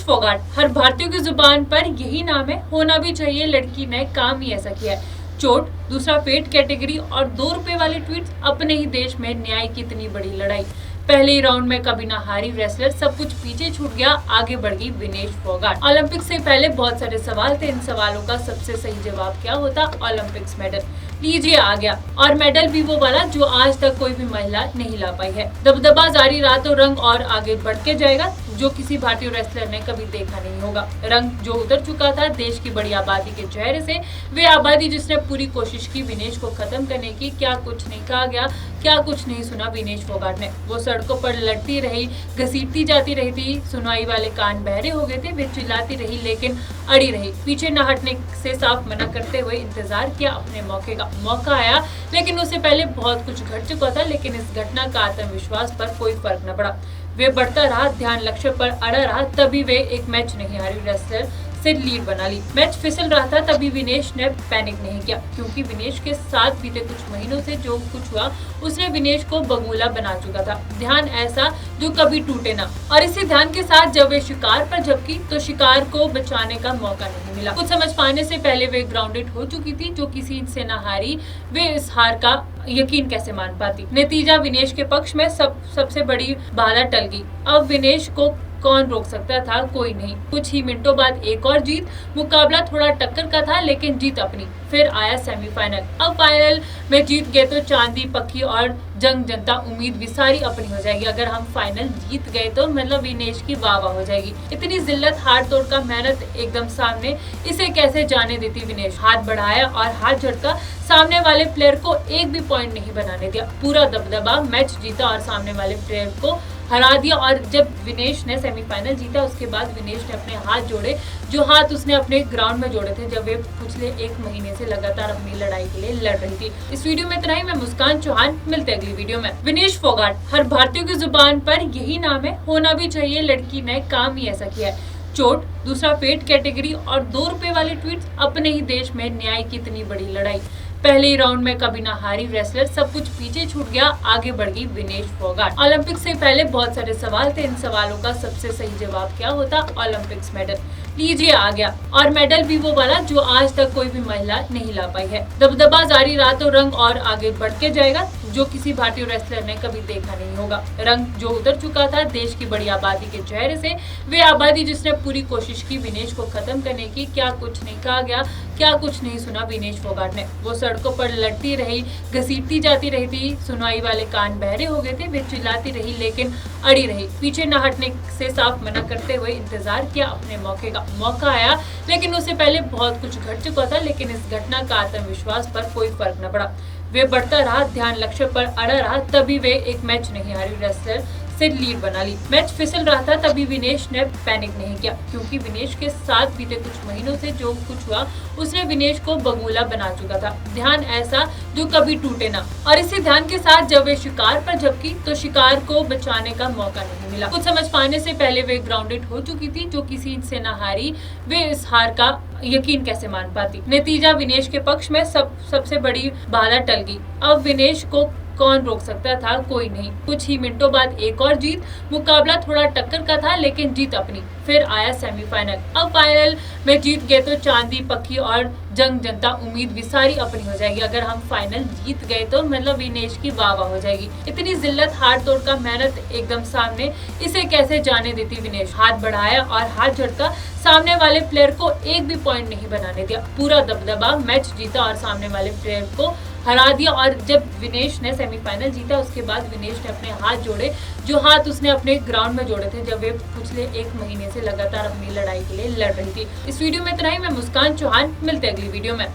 फोगाट हर भारतीय की जुबान पर यही नाम है, होना भी चाहिए लड़की ने काम ही ऐसा किया है। चोट, दूसरा पेट कैटेगरी और 2 रुपए वाले ट्वीट्स, अपने ही देश में न्याय की इतनी बड़ी लड़ाई। पहले ही राउंड में कभी ना हारी रेसलर, सब कुछ पीछे छूट गया, आगे बढ़ गई विनेश फोगाट। ओलंपिक से पहले बहुत सारे सवाल थे, इन सवालों का सबसे सही जवाब क्या होता? Olympics medal. लीजिए आ गया, और मेडल भी वो वाला जो आज तक कोई भी महिला नहीं ला पाई है। दबदबा जारी रहा तो रंग और आगे बढ़ के जाएगा, जो किसी भारतीय रेसलर ने कभी देखा नहीं होगा। रंग जो उतर चुका था देश की बड़ी आबादी के चेहरे से, वे आबादी जिसने पूरी कोशिश की विनेश को खत्म करने की। क्या कुछ नहीं कहा गया, क्या कुछ नहीं सुना विनेश फोगाट ने। वो सड़कों पर लड़ती रही, घसीटती जाती रही थी, सुनवाई वाले कान बहरे हो गए थे, वे चिल्लाती रही लेकिन अड़ी रही, पीछे न हटने से साफ मना करते हुए इंतजार किया अपने मौके का। मौका आया, लेकिन उससे पहले बहुत कुछ घट चुका था, लेकिन इस घटना का आत्मविश्वास पर कोई फर्क न पड़ा। वे बढ़ता रहा, ध्यान लक्ष्य पर अड़ा रहा, तभी वे एक मैच नहीं हारी रेसलर से लीड बना ली। मैच फिसल रहा था, तभी विनेश ने पैनिक नहीं किया, क्योंकि विनेश के साथ बीते कुछ महीनों से जो कुछ हुआ उसने विनेश को बगूला बना चुका था। ध्यान ऐसा जो कभी टूटे ना। और इसी ध्यान के साथ जब वे शिकार पर झपकी तो शिकार को बचाने का मौका नहीं मिला। कुछ समझ पाने से पहले वे ग्राउंडेड हो चुकी थी, जो किसी से न हारी, वे इस हार का यकीन कैसे मान पाती। नतीजा विनेश के पक्ष में सबसे बड़ी बाधा टल गई। अब विनेश को कौन रोक सकता था? कोई नहीं। कुछ ही मिनटों बाद एक और जीत। मुकाबला थोड़ा टक्कर का था, लेकिन जीत अपनी। फिर आया सेमीफाइनल। अब फाइनल में जीत गए तो चांदी पक्की और जंग जनता उम्मीद भी सारी अपनी हो जाएगी। अगर हम फाइनल जीत गए तो मतलब विनेश की वाह वाह हो जाएगी। इतनी जिल्लत, हार तोड़ का मेहनत एकदम सामने, इसे कैसे जाने देती विनेश। हाथ बढ़ाया और हाथ झटका, सामने वाले प्लेयर को एक भी पॉइंट नहीं बनाने दिया। पूरा दबदबा, मैच जीता और सामने वाले प्लेयर को हरा दिया। और जब विनेश ने सेमीफाइनल जीता, उसके बाद विनेश ने अपने हाथ जोड़े, जो हाथ उसने अपने ग्राउंड में जोड़े थे जब वे पिछले 1 महीने से लगातार अपनी लड़ाई के लिए लड़ रही थी। इस वीडियो में इतना ही। मैं मुस्कान चौहान, मिलते अगली वीडियो में। विनेश फोगाट हर भारतीय की जुबान पर यही नाम है, होना भी चाहिए लड़की ने काम ही ऐसा किया है। चोट, दूसरा पेट कैटेगरी और 2 रुपए वाले ट्वीट्स, अपने ही देश में न्याय की इतनी बड़ी लड़ाई। पहले ही राउंड में कभी ना हारी रेसलर, सब कुछ पीछे छूट गया, आगे बढ़ गई विनेश फोगाट। ओलंपिक से पहले बहुत सारे सवाल थे, इन सवालों का सबसे सही जवाब क्या होता? Olympics medal. लीजिए आ गया, और मेडल भी वो वाला जो आज तक कोई भी महिला नहीं ला पाई है। दबदबा जारी रहा तो रंग और आगे बढ़ के जाएगा, जो किसी भारतीय रेसलर ने कभी देखा नहीं होगा। रंग जो उतर चुका था देश की बड़ी आबादी के चेहरे से, वे आबादी जिसने पूरी कोशिश की विनेश को खत्म करने की। क्या कुछ नहीं कहा गया, क्या कुछ नहीं सुना विनेश फोगाट ने। वो सड़कों पर लड़ती रही, घसीटती जाती रही थी, सुनवाई वाले कान बहरे हो गए थे, वे चिल्लाती रही लेकिन अड़ी रही, पीछे न हटने से साफ मना करते हुए इंतजार किया अपने मौके का। मौका आया, लेकिन उससे पहले बहुत कुछ घट चुका था, लेकिन इस घटना का आत्मविश्वास पर कोई फर्क न पड़ा। वे बढ़ता रहा, ध्यान लक्ष्य पर अड़ा रहा, तभी वे एक मैच नहीं हारी रेसलर से लीड बना ली। मैच फिसल रहा था, तभी विनेश ने पैनिक नहीं किया, क्योंकि विनेश के साथ बीते कुछ महीनों से जो कुछ हुआ उसने विनेश को बगूला बना चुका था। ध्यान ऐसा जो कभी टूटे ना। और इसी ध्यान के साथ जब वे शिकार पर झपकी तो शिकार को बचाने का मौका नहीं मिला। कुछ समझ पाने से पहले वे ग्राउंडेड हो चुकी थी, जो किसी से न हारी, वे इस हार का यकीन कैसे मान पाती। नतीजा विनेश के पक्ष में सबसे बड़ी बाधा टल गई। अब विनेश को कौन रोक सकता था? कोई नहीं। कुछ ही मिनटों बाद एक और जीत। मुकाबला थोड़ा टक्कर का था, लेकिन जीत अपनी। फिर आया सेमीफाइनल। अब फाइनल में जीत गए तो चांदी पक्की और जंग जनता उम्मीद भी सारी अपनी हो जाएगी। अगर हम फाइनल जीत गए तो मतलब विनेश की वाह वाह हो जाएगी। इतनी जिल्लत, हार तोड़ का मेहनत एकदम सामने, इसे कैसे जाने देती विनेश। हाथ बढ़ाया और हाथ झटका, सामने वाले प्लेयर को एक भी पॉइंट नहीं बनाने दिया। पूरा दबदबा, मैच जीता और सामने वाले प्लेयर को हरा दिया। और जब विनेश ने सेमीफाइनल जीता, उसके बाद विनेश ने अपने हाथ जोड़े, जो हाथ उसने अपने ग्राउंड में जोड़े थे जब वे पिछले 1 महीने से लगातार अपनी लड़ाई के लिए लड़ रही थी। इस वीडियो में इतना ही। मैं मुस्कान चौहान, मिलते अगली वीडियो में।